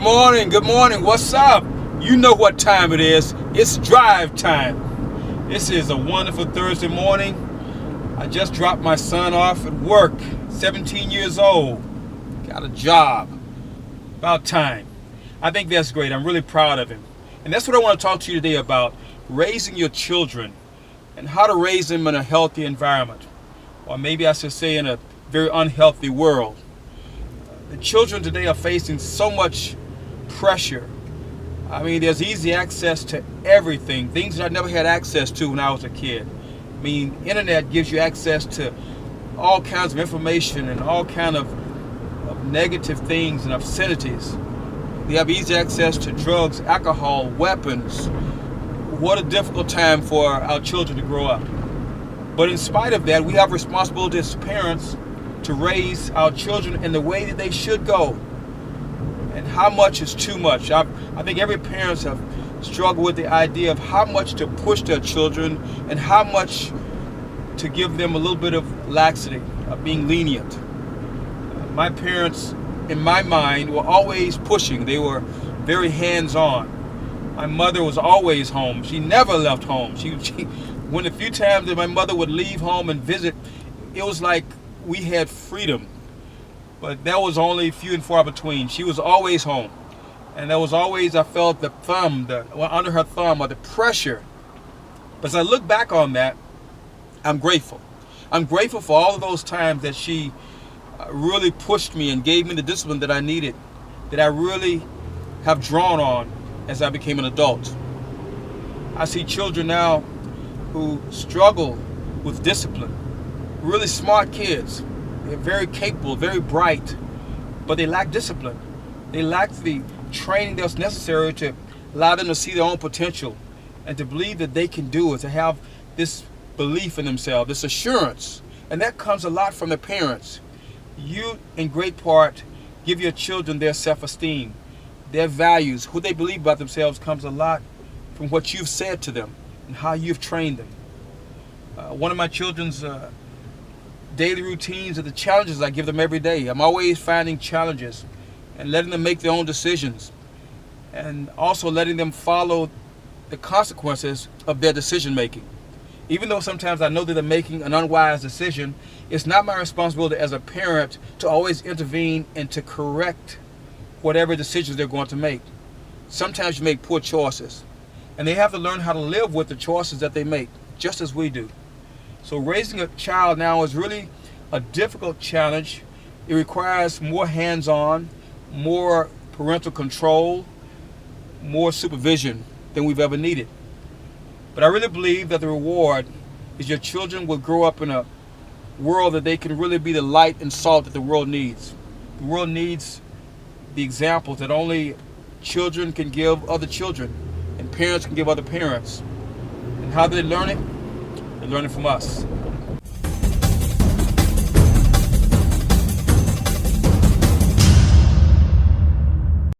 Good morning, what's up? You know what time it is. It's drive time. This is a wonderful Thursday morning. I just dropped my son off at work, 17 years old. Got a job. About time. I think that's great. I'm really proud of him. And that's what I want to talk to you today about, raising your children and how to raise them in a healthy environment. Or maybe I should say in a very unhealthy world. The children today are facing so much pressure. I mean, there's easy access to everything, things that I never had access to when I was a kid. I mean, internet gives you access to all kinds of information and all kinds of negative things and obscenities. They have easy access to drugs, alcohol, weapons. What a difficult time for our children to grow up. But in spite of that, we have responsibility as parents to raise our children in the way that they should go. And how much is too much? I think every parent have struggled with the idea of how much to push their children and how much to give them a little bit of laxity, of being lenient. My parents, in my mind, were always pushing. They were very hands-on. My mother was always home. She never left home. When the few times that my mother would leave home and visit, it was like we had freedom. But that was only few and far between. She was always home. And there was always, I felt the thumb, under her thumb, or the pressure. But as I look back on that, I'm grateful. I'm grateful for all of those times that she really pushed me and gave me the discipline that I needed, that I really have drawn on as I became an adult. I see children now who struggle with discipline. Really smart kids. They're very capable, very bright, but they lack discipline. They lack the training that's necessary to allow them to see their own potential and to believe that they can do it, to have this belief in themselves, this assurance. And that comes a lot from the parents. You, in great part, give your children their self-esteem, their values, who they believe about themselves comes a lot from what you've said to them and how you've trained them. One of my children's daily routines are the challenges I give them every day. I'm always finding challenges and letting them make their own decisions, and also letting them follow the consequences of their decision making. Even though sometimes I know that they're making an unwise decision, it's not my responsibility as a parent to always intervene and to correct whatever decisions they're going to make. Sometimes you make poor choices, and they have to learn how to live with the choices that they make, just as we do. So raising a child now is really a difficult challenge. It requires more hands-on, more parental control, more supervision than we've ever needed. But I really believe that the reward is your children will grow up in a world that they can really be the light and salt that the world needs. The world needs the examples that only children can give other children and parents can give other parents. And how do they learn it? They learn it from us.